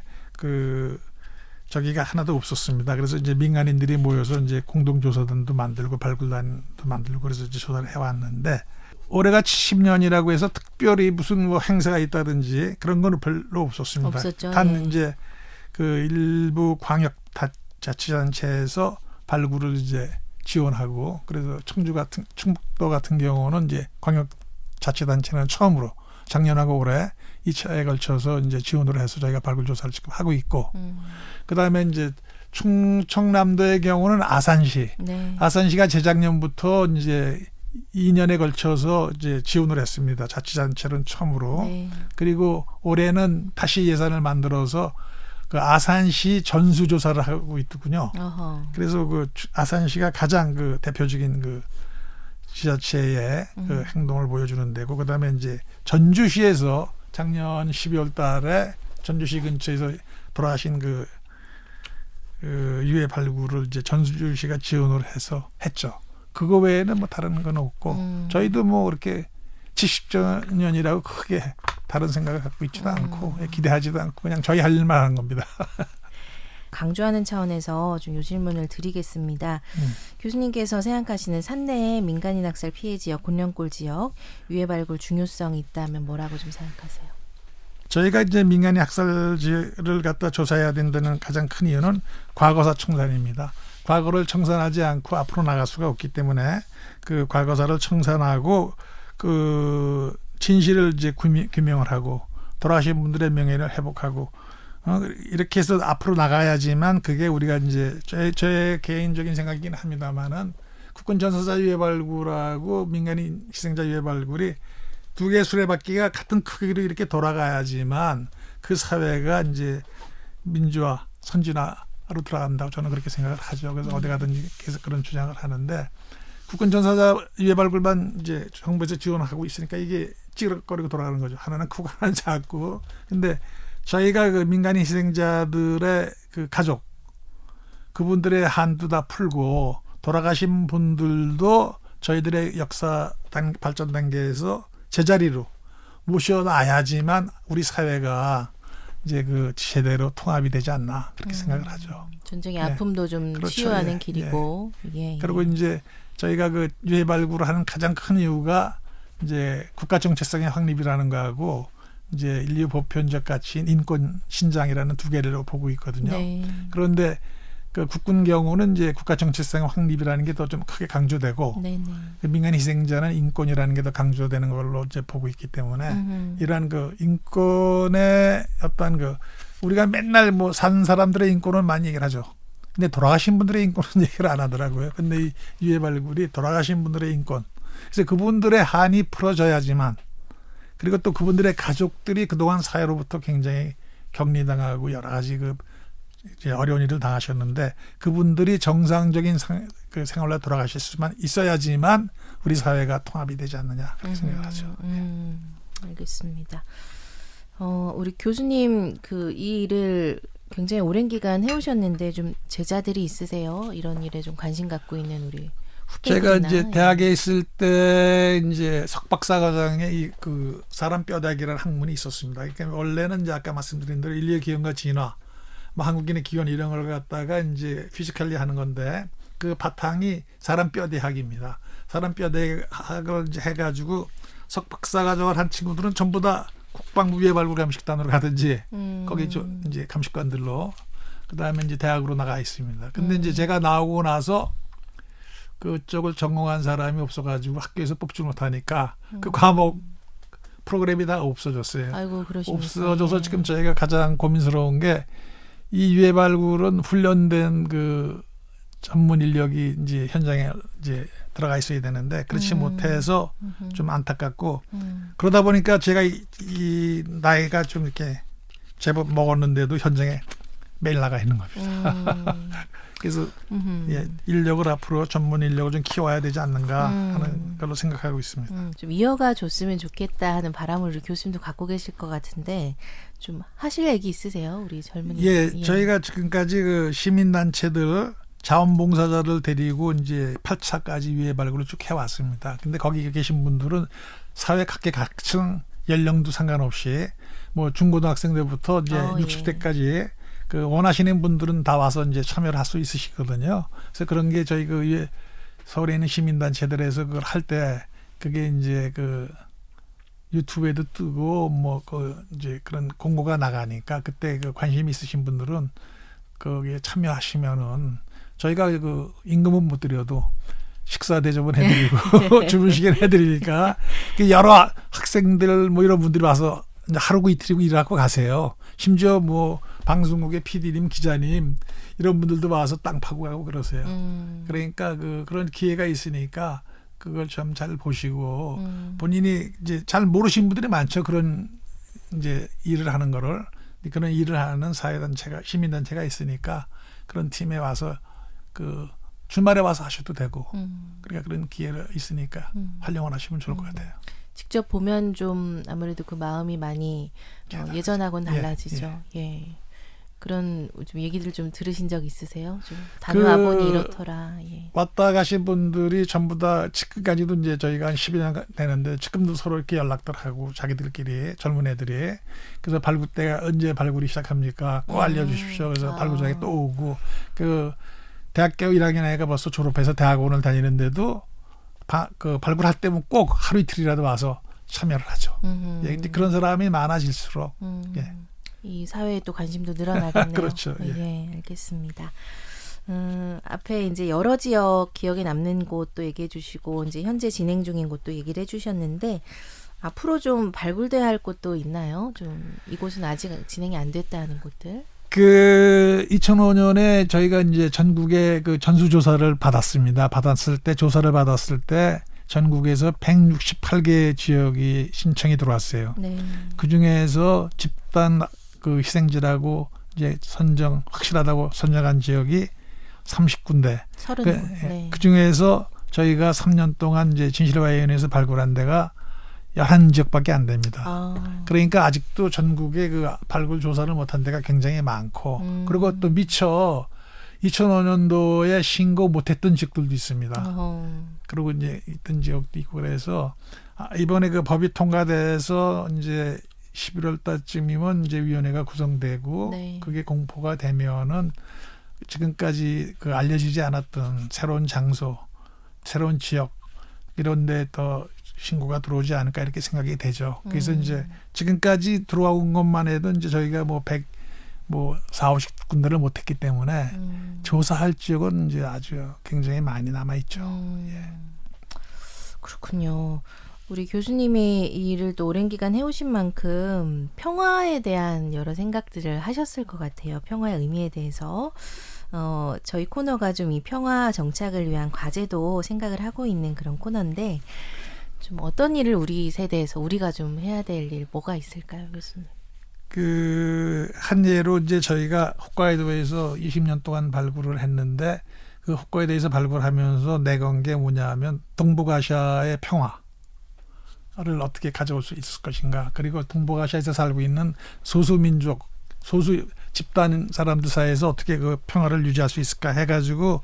저기가 하나도 없었습니다. 그래서 이제 민간인들이 모여서 이제 공동조사단도 만들고 발굴단도 만들고 그래서 이제 조사를 해왔는데, 올해가 70년이라고 해서 특별히 무슨 뭐 행사가 있다든지 그런 건 별로 없었습니다. 없었죠. 단 이제 그 일부 광역 자치단체에서 발굴을 이제 지원하고, 그래서 충북도 같은 경우는 이제 광역 자치단체는 처음으로 작년하고 올해 2차에 걸쳐서 이제 지원을 해서 저희가 발굴 조사를 지금 하고 있고, 그다음에 이제 충청남도의 경우는 아산시가 재작년부터 이제 2년에 걸쳐서 이제 지원을 했습니다. 자치단체는 처음으로. 그리고 올해는 다시 예산을 만들어서 그 아산시 전수조사를 하고 있더군요. 그래서 그 아산시가 가장 그 대표적인 그 지자체의 그 행동을 보여주는 데고, 그다음에 이제 전주시에서 작년 12월 달에 전주시 근처에서 돌아가신 그 유해 발굴을 이제 전주시가 지원을 해서 했죠. 그거 외에는 뭐 다른 건 없고, 저희도 뭐 그렇게 70주년이라고 크게 다른 생각을 갖고 있지도 않고 기대하지도 않고 그냥 저희 할 일만 하는 겁니다. 강조하는 차원에서 좀 요 질문을 드리겠습니다. 교수님께서 생각하시는 산내 민간인 학살 피해 지역, 곤령골 지역 유해 발굴 중요성이 있다면 뭐라고 좀 생각하세요? 저희가 이제 민간인 학살지를 갖다 조사해야 된다는 가장 큰 이유는 과거사 청산입니다. 과거를 청산하지 않고 앞으로 나갈 수가 없기 때문에 그 과거사를 청산하고 그 진실을 이제 규명을 하고 돌아가신 분들의 명예를 회복하고 이렇게 해서 앞으로 나가야지만, 그게 우리가 이제 저의 개인적인 생각이긴 합니다만은 국군 전사자 유해 발굴하고 민간인 희생자 유해 발굴이 두 개의 수레바퀴가 같은 크기로 이렇게 돌아가야지만 그 사회가 이제 민주화, 선진화로 들어간다고 저는 그렇게 생각을 하죠. 그래서 어디 가든지 계속 그런 주장을 하는데, 국군 전사자 유해 발굴만 이제 정부에서 지원하고 있으니까 이게 찌그러거리고 돌아가는 거죠. 하나는 크고 하나는 작고. 근데 저희가 그 민간인 희생자들의 그 가족, 그분들의 한도 다 풀고 돌아가신 분들도 저희들의 역사 발전 단계에서 제자리로 모셔놔야지만 우리 사회가 이제 그 제대로 통합이 되지 않나 그렇게 생각을 하죠. 전쟁의 아픔도 좀 그렇죠. 치유하는 길이고. 그리고 이제 저희가 그 유해 발굴을 하는 가장 큰 이유가 이제 국가 정체성의 확립이라는 거하고 이제 인류 보편적 가치인 인권 신장이라는 두 개를 보고 있거든요. 그런데 그 국군 경우는 이제 국가 정체성 확립이라는 게 더 좀 크게 강조되고, 그 민간 희생자는 인권이라는 게 더 강조되는 걸로 이제 보고 있기 때문에 이러한 그 인권의 어떤 그 우리가 맨날 뭐 산 사람들의 인권은 많이 얘기를 하죠. 근데 돌아가신 분들의 인권은 얘기를 안 하더라고요. 근데 이 유해 발굴이 돌아가신 분들의 인권, 그래서 그분들의 한이 풀어져야지만, 그리고 또 그분들의 가족들이 그동안 사회로부터 굉장히 격리당하고 여러 가지 그 이제 어려운 일을 당하셨는데 그분들이 정상적인 그 생활로 돌아가실 수만 있어야지만 우리 사회가 통합이 되지 않느냐 그렇게 생각하죠. 알겠습니다. 우리 교수님 이 일을 굉장히 오랜 기간 해오셨는데 좀 제자들이 있으세요? 이런 일에 좀 관심 갖고 있는 우리 후배들이나. 제가 이제 대학에 있을 때 이제 석박사 과정에 이 그 사람 뼈다귀라는 학문이 있었습니다. 그러니까 원래는 이제 아까 말씀드린 대로 인류의 기원과 진화, 뭐 한국인의 기원 이런 걸 갖다가 이제 피지컬리 하는 건데, 그 바탕이 사람 뼈대학입니다. 사람 뼈대학을 이제 해가지고 석박사 과정을 한 친구들은 전부 다 국방부 유해발굴 감식단으로 가든지 거기 이제 감식관들로 그다음에 이제 대학으로 나가 있습니다. 근데 이제 제가 나오고 나서 그쪽을 전공한 사람이 없어가지고 학교에서 뽑지 못하니까 그 과목 프로그램이 다 없어졌어요. 아이고, 그러십니까. 없어져서 예. 지금 저희가 가장 고민스러운 게 이 유해발굴은 훈련된 그 전문 인력이 이제 현장에 이제 들어가 있어야 되는데 그렇지 못해서 좀 안타깝고 그러다 보니까 제가 이 나이가 좀 이렇게 제법 먹었는데도 현장에 매일 나가 있는 겁니다. 그래서 예, 인력을 앞으로 전문 인력을 좀 키워야 되지 않는가 하는 걸로 생각하고 있습니다. 좀 이어가 줬으면 좋겠다 하는 바람을 우리 교수님도 갖고 계실 것 같은데 좀 하실 얘기 있으세요? 우리 젊은이. 예, 저희가 지금까지 그 시민단체들 자원봉사자를 데리고 이제 8차까지 유해발굴을 쭉 해왔습니다. 근데 거기 계신 분들은 사회 각계각층 연령도 상관없이 뭐 중고등학생들부터 이제 60대까지 그 원하시는 분들은 다 와서 이제 참여를 할 수 있으시거든요. 그래서 그런 게 저희 그 서울에 있는 시민단체들에서 그걸 할 때 그게 이제 그 유튜브에도 뜨고 뭐 그 이제 그런 공고가 나가니까 그때 그 관심 있으신 분들은 거기에 참여하시면은 저희가 그 임금은 못 드려도 식사 대접은 해드리고 주무시게는 해드리니까 여러 학생들 뭐 이런 분들이 와서 하루고 이틀이고 일하고 가세요. 심지어 뭐 방송국의 PD님, 기자님 이런 분들도 와서 땅 파고 가고 그러세요. 그러니까 그런 기회가 있으니까 그걸 좀 잘 보시고 본인이 이제 잘 모르시는 분들이 많죠. 그런 이제 일을 하는 거를 그런 일을 하는 사회단체가 시민단체가 있으니까 그런 팀에 와서 그 주말에 와서 하셔도 되고 그러니까 그런 기회가 있으니까 활용을 하시면 좋을 것 같아요. 직접 보면 좀 아무래도 그 마음이 많이 예전하고는 달라지죠. 예. 그런 좀 얘기들 좀 들으신 적 있으세요? 좀 다녀와 보니 이렇더라. 예. 왔다 가신 분들이 전부 다 지금까지도 이제 저희가 한 12년 되는데 지금도 서로 이렇게 연락들 하고 자기들끼리 젊은 애들이 그래서 발굴 때가 언제 발굴이 시작합니까? 꼭 알려주십시오. 그래서 발굴장에 또 오고 그 대학교 1학년 애가 벌써 졸업해서 대학원을 다니는데도 그 발굴할 때면 꼭 하루 이틀이라도 와서 참여를 하죠. 예, 그런 사람이 많아질수록 예. 이 사회에 또 관심도 늘어나겠네요. 그렇죠. 예. 예, 알겠습니다. 앞에 이제 여러 지역 기억에 남는 곳도 얘기해 주시고 이제 현재 진행 중인 곳도 얘기를 해 주셨는데 앞으로 좀 발굴돼야 할 곳도 있나요? 좀 이곳은 아직 진행이 안 됐다는 곳들. 그 2005년에 저희가 이제 전국에 그 전수조사를 받았습니다. 조사를 받았을 때 전국에서 168개 지역이 신청이 들어왔어요. 네. 그 중에서 집단 그 희생지라고 이제 확실하다고 선정한 지역이 30군데. 30군데. 네. 그 중에서 저희가 3년 동안 이제 진실화위원회에서 발굴한 데가 11지역밖에 안 됩니다. 그러니까 아직도 전국에 그 발굴 조사를 못한 데가 굉장히 많고 그리고 또 미처 2005년도에 신고 못했던 지역들도 있습니다. 그리고 이제 있던 지역도 있고 그래서 이번에 그 법이 통과돼서 이제 11월 달쯤이면 이제 위원회가 구성되고 네. 그게 공포가 되면은 지금까지 그 알려지지 않았던 새로운 장소, 새로운 지역 이런 데 더 신고가 들어오지 않을까 이렇게 생각이 되죠. 그래서 이제 지금까지 들어온 것만 해도 이제 저희가 뭐 40, 50군데를 못했기 때문에 조사할 지역은 이제 아주 굉장히 많이 남아 있죠. 예. 그렇군요. 우리 교수님이 이 일을 또 오랜 기간 해오신 만큼 평화에 대한 여러 생각들을 하셨을 것 같아요. 평화의 의미에 대해서. 저희 코너가 좀 이 평화 정착을 위한 과제도 생각을 하고 있는 그런 코너인데 좀 어떤 일을 우리 세대에서 우리가 좀 해야 될 일 뭐가 있을까요, 교수님? 한 예로 이제 저희가 홋카이도에서 20년 동안 발굴을 했는데 그 홋카이도에서 발굴하면서 내건 게 뭐냐 하면 동북아시아의 평화를 어떻게 가져올 수 있을 것인가. 그리고 동북아시아에서 살고 있는 소수민족, 소수 집단 사람들 사이에서 어떻게 그 평화를 유지할 수 있을까 해가지고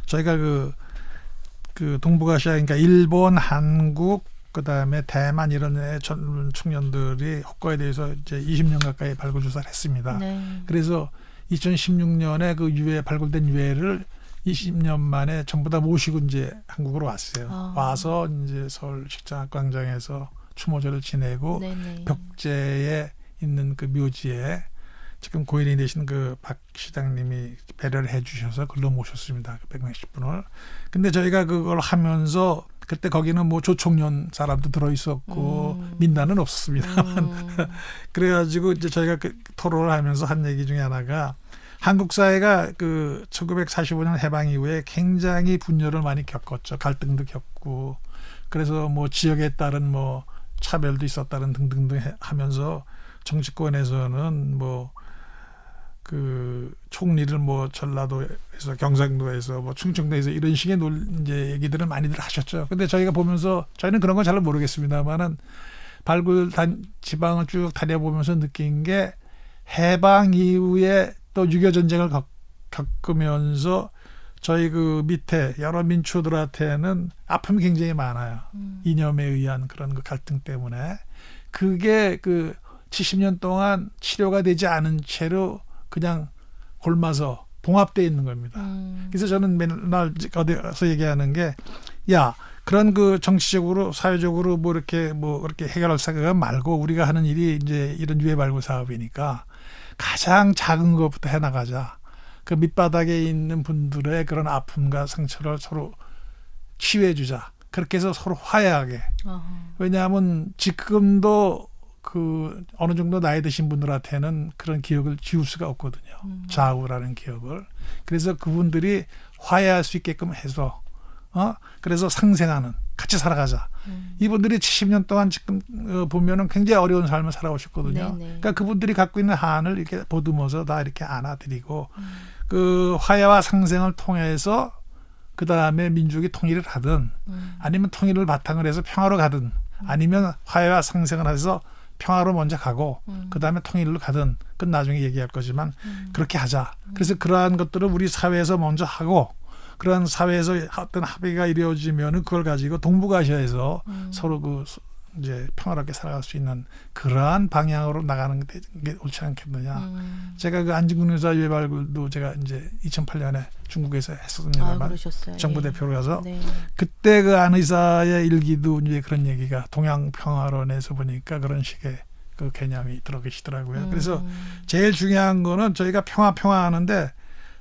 저희가 그 동북아시아 그러니까 일본, 한국, 그다음에 대만 이런 젊은 청년들이 홋카이도에서 이제 20년 가까이 발굴 조사를 했습니다. 네. 그래서 2016년에 그 발굴된 유해를 20년 만에 전부 다 모시고 이제 한국으로 왔어요. 아. 와서 이제 서울 식장학광장에서 추모제를 지내고 네네. 벽제에 있는 그 묘지에 지금 고인이 되신 그 박 시장님이 배려를 해주셔서 글로 모셨습니다. 그 160분을. 근데 저희가 그걸 하면서 그때 거기는 뭐 조총련 사람도 들어있었고 민단은 없었습니다만 그래가지고 이제 저희가 그 토론을 하면서 한 얘기 중에 하나가 한국 사회가 그 1945년 해방 이후에 굉장히 분열을 많이 겪었죠. 갈등도 겪고 그래서 뭐 지역에 따른 뭐 차별도 있었다는 등등등 하면서 정치권에서는 뭐 그 총리를 뭐 전라도에서 경상도에서 뭐 충청도에서 이런 식의 이제 얘기들을 많이들 하셨죠. 근데 저희가 보면서 저희는 그런 건 잘 모르겠습니다만은 발굴 지방을 쭉 다녀보면서 느낀 게 해방 이후에 또 6.25 전쟁을 겪으면서 저희 그 밑에 여러 민초들한테는 아픔이 굉장히 많아요. 이념에 의한 그런 그 갈등 때문에 그게 그 70년 동안 치료가 되지 않은 채로 그냥 골마서 봉합되어 있는 겁니다. 그래서 저는 맨날 어디서 얘기하는 게, 야, 그런 그 정치적으로 사회적으로 뭐 이렇게 해결할 생각 말고 우리가 하는 일이 이제 이런 유해 발굴 사업이니까 가장 작은 것부터 해나가자. 그 밑바닥에 있는 분들의 그런 아픔과 상처를 서로 치유해주자. 그렇게 해서 서로 화해하게. 왜냐하면 지금도 그 어느 정도 나이 드신 분들한테는 그런 기억을 지울 수가 없거든요. 좌우라는 기억을. 그래서 그분들이 화해할 수 있게끔 해서 그래서 상생하는 같이 살아가자. 이분들이 70년 동안 지금 보면은 굉장히 어려운 삶을 살아오셨거든요. 네네. 그러니까 그분들이 갖고 있는 한을 이렇게 보듬어서 다 이렇게 안아드리고 그 화해와 상생을 통해서 그 다음에 민족이 통일을 하든 아니면 통일을 바탕으로 해서 평화로 가든 아니면 화해와 상생을 해서 평화로 먼저 가고 그다음에 통일로 가든 그건 나중에 얘기할 거지만 그렇게 하자. 그래서 그러한 것들을 우리 사회에서 먼저 하고 그런 사회에서 어떤 합의가 이루어지면은 그걸 가지고 동북아시아에서 서로 그 이제 평화롭게 살아갈 수 있는 그러한 방향으로 나가는 게 옳지 않겠느냐. 제가 그 안진근 의사 유해 발굴도 제가 이제 2008년에 중국에서 했었습니다만 정부 대표로 가서 네. 그때 그 안 의사의 일기도 이제 그런 얘기가 동양 평화론에서 보니까 그런 식의 그 개념이 들어 계시더라고요. 그래서 제일 중요한 거는 저희가 평화 하는데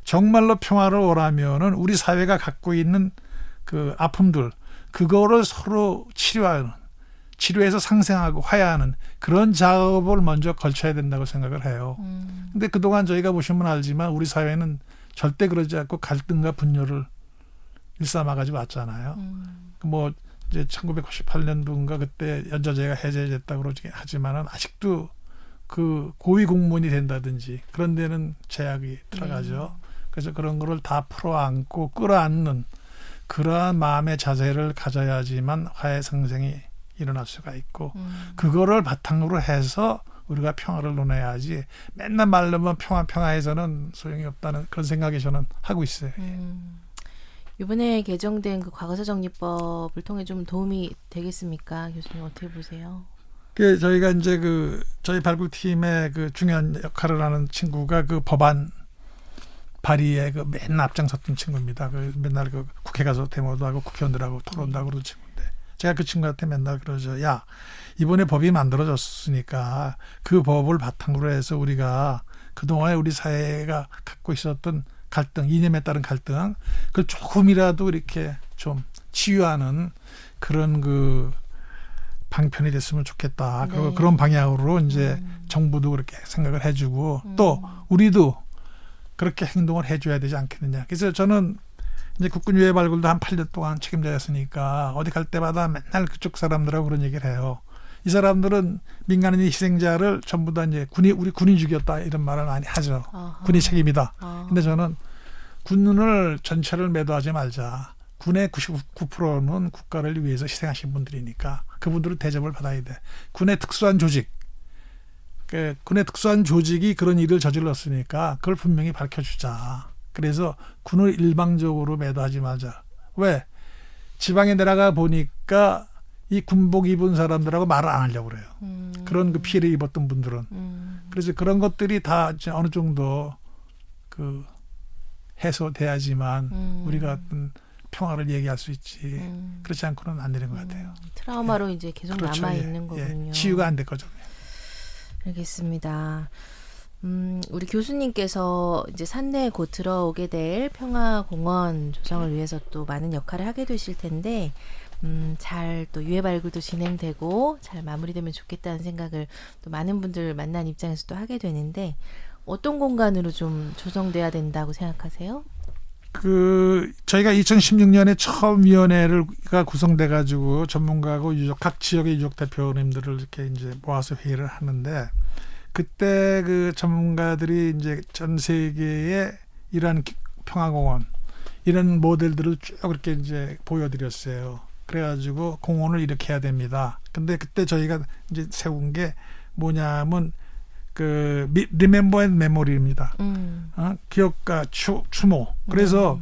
정말로 평화를 오라면은 우리 사회가 갖고 있는 그 아픔들 그거를 서로 치료해서 상생하고 화해하는 그런 작업을 먼저 걸쳐야 된다고 생각을 해요. 근데 그동안 저희가 보시면 알지만 우리 사회는 절대 그러지 않고 갈등과 분열을 일삼아가지고 왔잖아요. 뭐 이제 1998년도인가 그때 연좌제가 해제됐다고 그러긴 하지만은 아직도 그 고위 공무원이 된다든지 그런 데는 제약이 들어가죠. 그래서 그런 거를 다 풀어안고 끌어안는 그러한 마음의 자세를 가져야지만 화해 상생이 일어날 수가 있고 그거를 바탕으로 해서 우리가 평화를 논해야지 맨날 말로만 평화해서는 소용이 없다는 그런 생각이 저는 하고 있어요. 이번에 개정된 그 과거사 정리법을 통해 좀 도움이 되겠습니까? 교수님 어떻게 보세요? 그 저희가 이제 그 저희 발굴팀의 그 중요한 역할을 하는 친구가 그 법안 발의에 그 맨날 앞장섰던 친구입니다. 그 맨날 그 국회 가서 데모도 하고 국회의원들하고 토론도 하고 그런 친구인데 제가 그 친구한테 맨날 그러죠. 야, 이번에 법이 만들어졌으니까 그 법을 바탕으로 해서 우리가 그동안에 우리 사회가 갖고 있었던 갈등, 이념에 따른 갈등, 그걸 조금이라도 이렇게 좀 치유하는 그런 그 방편이 됐으면 좋겠다. 네. 그런 방향으로 이제 정부도 그렇게 생각을 해주고 또 우리도 그렇게 행동을 해줘야 되지 않겠느냐. 그래서 저는 이제 국군 유해 발굴도 한 8년 동안 책임자였으니까 어디 갈 때마다 맨날 그쪽 사람들하고 그런 얘기를 해요. 이 사람들은 민간인 희생자를 전부 다 이제 우리 군이 죽였다 이런 말을 많이 하죠. 아하. 군이 책임이다. 근데 저는 군을 전체를 매도하지 말자. 군의 99%는 국가를 위해서 희생하신 분들이니까 그분들은 대접을 받아야 돼. 군의 특수한 조직. 군의 특수한 조직이 그런 일을 저질렀으니까 그걸 분명히 밝혀주자. 그래서 군을 일방적으로 매도하지 마자. 왜? 지방에 내려가 보니까 이 군복 입은 사람들하고 말을 안 하려고 그래요. 그런 그 피해를 입었던 분들은. 그래서 그런 것들이 다 이제 어느 정도 그 해소돼야지만 우리가 어떤 평화를 얘기할 수 있지. 그렇지 않고는 안 되는 것 같아요. 트라우마로 이제 계속 그렇죠. 남아 예, 있는 예. 거군요. 치유가 안 될 거죠. 알겠습니다. 우리 교수님께서 이제 산내에 곧 들어오게 될 평화공원 조성을 위해서 또 많은 역할을 하게 되실 텐데, 잘 또 유해 발굴도 진행되고 잘 마무리되면 좋겠다는 생각을 또 많은 분들 만난 입장에서 또 하게 되는데, 어떤 공간으로 좀 조성돼야 된다고 생각하세요? 저희가 2016년에 처음 위원회가 구성돼 가지고 전문가하고 각 지역의 유족 대표님들을 이렇게 이제 모아서 회의를 하는데, 그때 그 전문가들이 이제 전 세계에 이러한 평화공원 이런 모델들을 쭉 이렇게 이제 보여드렸어요. 그래가지고 공원을 이렇게 해야 됩니다. 근데 그때 저희가 이제 세운 게 뭐냐면 Remember and Memory입니다. 기억과 추모. 그래서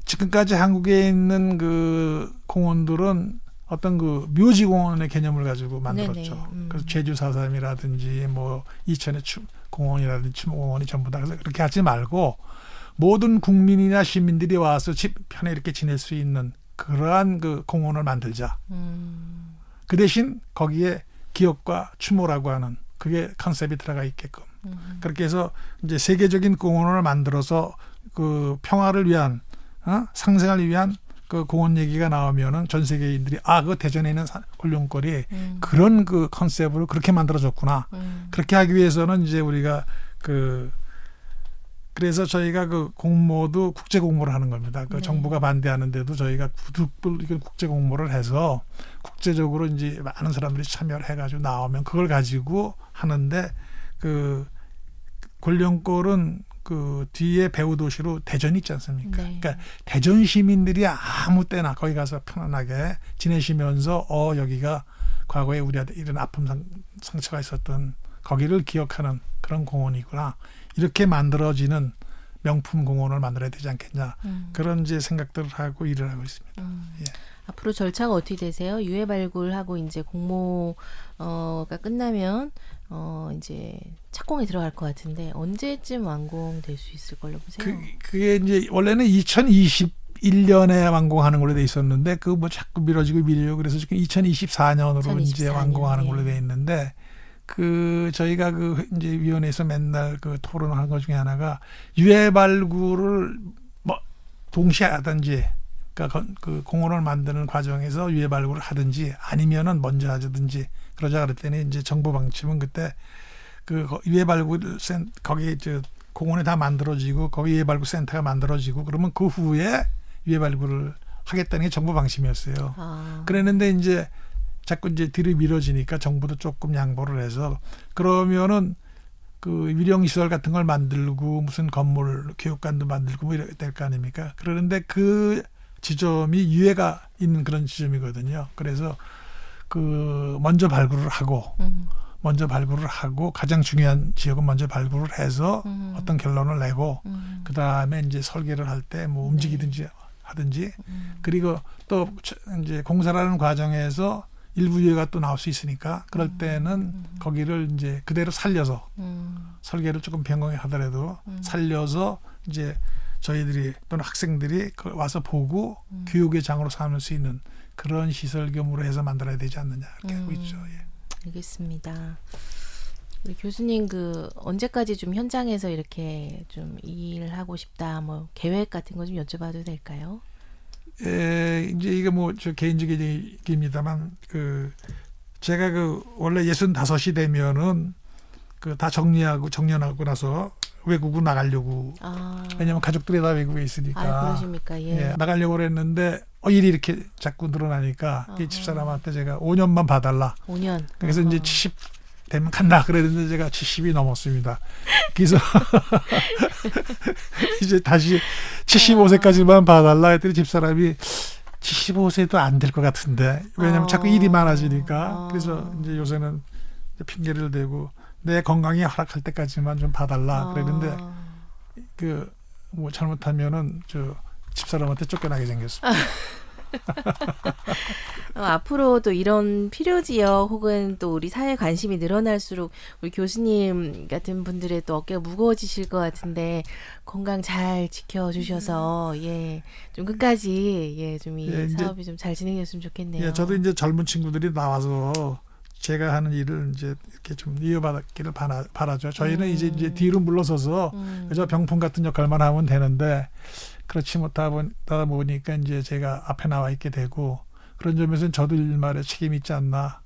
지금까지 한국에 있는 그 공원들은 어떤 그 묘지공원의 개념을 가지고 만들었죠. 그래서 제주 4.3이라든지 뭐 이천의 공원이라든지 추모공원이 전부 다 그래서 그렇게 하지 말고 모든 국민이나 시민들이 와서 집 편에 이렇게 지낼 수 있는 그러한 그 공원을 만들자. 그 대신 거기에 기억과 추모라고 하는 그게 컨셉이 들어가 있게끔. 그렇게 해서 이제 세계적인 공원을 만들어서 그 평화를 위한 상생을 위한 그 공원 얘기가 나오면은 전 세계인들이 그 대전에 있는 곤룡골이 그런 그 컨셉으로 그렇게 만들어졌구나. 그렇게 하기 위해서는 이제 우리가 그래서 저희가 그 공모도 국제 공모를 하는 겁니다. 그 정부가 반대하는데도 저희가 국제 공모를 해서 국제적으로 이제 많은 사람들이 참여를 해가지고 나오면 그걸 가지고 하는데 그 곤룡골은 그 뒤에 배후 도시로 대전이 있지 않습니까? 네. 그러니까 대전 시민들이 아무 때나 거기 가서 편안하게 지내시면서 여기가 과거에 우리한테 이런 아픔 상처가 있었던 거기를 기억하는 그런 공원이구나. 이렇게 만들어지는 명품 공원을 만들어야 되지 않겠냐. 그런 이제 생각들을 하고 일을 하고 있습니다. 예. 앞으로 절차가 어떻게 되세요? 유해 발굴하고 이제 공모가 끝나면 이제 착공에 들어갈 것 같은데 언제쯤 완공될 수 있을 걸로 보세요? 그게 이제 원래는 2021년에 완공하는 걸로 돼 있었는데 그 뭐 자꾸 미뤄지고 그래서 지금 2024년으로 이제 완공하는 걸로 돼 있는데 저희가 이제 위원회에서 맨날 토론하는 것 중에 하나가 유해 발굴을 뭐 동시에 하든지 그러니까 그 공원을 만드는 과정에서 유해 발굴을 하든지 아니면은 먼저 하든지 그러자 그랬더니 이제 정부 방침은 그때 유해 발굴 거기 공원이 다 만들어지고 거기 유해 발굴 센터가 만들어지고 그러면 그 후에 유해 발굴을 하겠다는 게 정부 방침이었어요. 그랬는데 이제 자꾸 이제 뒤로 미뤄지니까 정부도 조금 양보를 해서 그러면은 위령시설 같은 걸 만들고 무슨 건물 교육관도 만들고 뭐 이래야 될 거 아닙니까? 그러는데 그 지점이 유해가 있는 그런 지점이거든요. 그래서 먼저 발굴을 하고 가장 중요한 지역은 먼저 발굴을 해서 어떤 결론을 내고 그 다음에 이제 설계를 할 때 뭐 움직이든지 하든지 그리고 또 이제 공사를 하는 과정에서 일부 유해가 또 나올 수 있으니까 그럴 때는 거기를 이제 그대로 살려서 설계를 조금 변경해 하더라도 살려서 이제 저희들이 또는 학생들이 와서 보고 교육의 장으로 삼을 수 있는 그런 시설 겸으로 해서 만들어야 되지 않느냐 이렇게 하고 있죠. 예. 알겠습니다. 우리 교수님 언제까지 좀 현장에서 이렇게 좀 일하고 싶다 뭐 계획 같은 거 좀 여쭤봐도 될까요? 이제 이게 뭐 저 개인적인 얘기입니다만 제가 원래 65이 되면은 다 정년하고 나서 외국으로 나가려고 왜냐면 가족들이 다 외국에 있으니까 그러십니까? 예. 나가려고 그랬는데 일이 이렇게 자꾸 늘어나니까 집사람한테 제가 5년만 봐달라. 5년. 그래서 이제 70 되면 간다 그랬는데 제가 70이 넘었습니다. 그래서 이제 다시 75세까지만 봐달라 했더니 집사람이 75세도 안 될 것 같은데 왜냐면 자꾸 일이 많아지니까 그래서 이제 요새는 핑계를 대고 내 건강이 허락할 때까지만 좀 봐달라 그랬는데 뭐 잘못하면은 집사람한테 쫓겨나게 생겼습니다. 앞으로도 이런 필요 지역 혹은 또 우리 사회 관심이 늘어날수록 우리 교수님 같은 분들의 또 어깨가 무거워지실 것 같은데 건강 잘 지켜주셔서 좀 끝까지 좀 이 이제 사업이 좀 잘 진행됐으면 좋겠네요. 예, 저도 이제 젊은 친구들이 나와서 제가 하는 일을 이제 이렇게 좀 이어받기를 바라죠. 저희는 이제 뒤로 물러서서 그저 병풍 같은 역할만 하면 되는데 그렇지 못하다 보니까 이제 제가 앞에 나와 있게 되고 그런 점에서는 저도 일말에 책임이 있지 않나.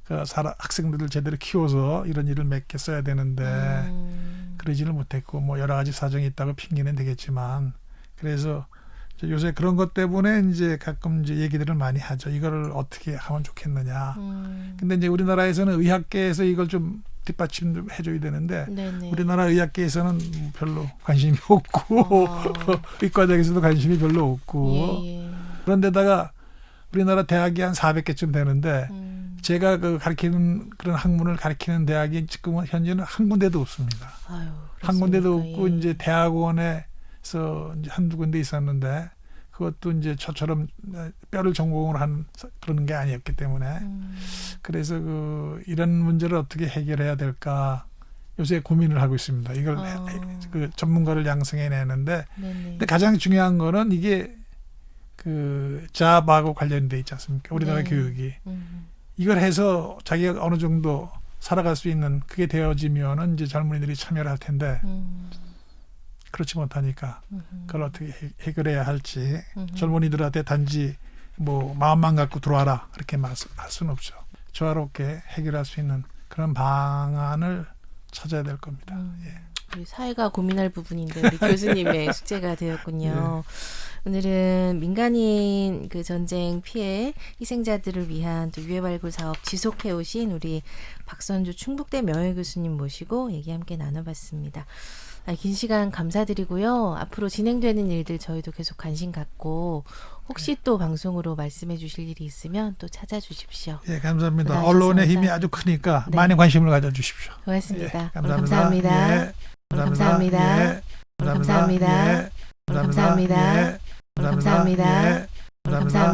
그 학생들을 제대로 키워서 이런 일을 맡겼어야 되는데 그러지를 못했고 뭐 여러 가지 사정이 있다고 핑계는 되겠지만 그래서 요새 그런 것 때문에 이제 가끔 이제 얘기들을 많이 하죠. 이거를 어떻게 하면 좋겠느냐. 근데 이제 우리나라에서는 의학계에서 이걸 좀 뒷받침 좀 해줘야 되는데 네네. 우리나라 의학계에서는 별로 관심이 없고 의과대학에서도 관심이 별로 없고 그런데다가 우리나라 대학이 한 400개쯤 되는데 제가 그 가르치는 그런 학문을 가르치는 대학이 지금은 현재는 한 군데도 없습니다. 아유, 한 군데도 그렇습니까? 없고 이제 대학원에서 이제 한두 군데 있었는데 그것도 이제 저처럼 뼈를 전공으로 한 그런 게 아니었기 때문에 그래서 이런 문제를 어떻게 해결해야 될까 요새 고민을 하고 있습니다. 이걸 그 전문가를 양성해내는데 근데 가장 중요한 거는 이게 그 잡하고 관련돼 있지 않습니까? 우리나라 교육이 이걸 해서 자기가 어느 정도 살아갈 수 있는 그게 되어지면은 이제 젊은이들이 참여를 할 텐데 그렇지 못하니까 그걸 어떻게 해결해야 할지 젊은이들한테 단지 뭐 마음만 갖고 들어와라 그렇게 할 수는 없죠. 조화롭게 해결할 수 있는 그런 방안을 찾아야 될 겁니다. 우리 사회가 고민할 부분인데 우리 교수님의 숙제가 되었군요. 오늘은 민간인 그 전쟁 피해 희생자들을 위한 또 유해 발굴 사업 지속해 오신 우리 박선주 충북대 명예교수님 모시고 얘기 함께 나눠봤습니다. 긴 시간 감사드리고요. 앞으로 진행되는 일들 저희도 계속 관심 갖고 혹시 또 방송으로 말씀해 주실 일이 있으면 또 찾아주십시오. 예, 감사합니다. 나와주셔서 언론의 힘이 감사합니다. 아주 크니까 네. 많이 관심을 가져주십시오. 고맙습니다. 예, 오늘 감사합니다. 예, 오늘 감사합니다. 예, 오늘 감사합니다. 예, 오늘 감사합니다. 예, 오늘 감사합니다. 예, 오늘 감사합니다.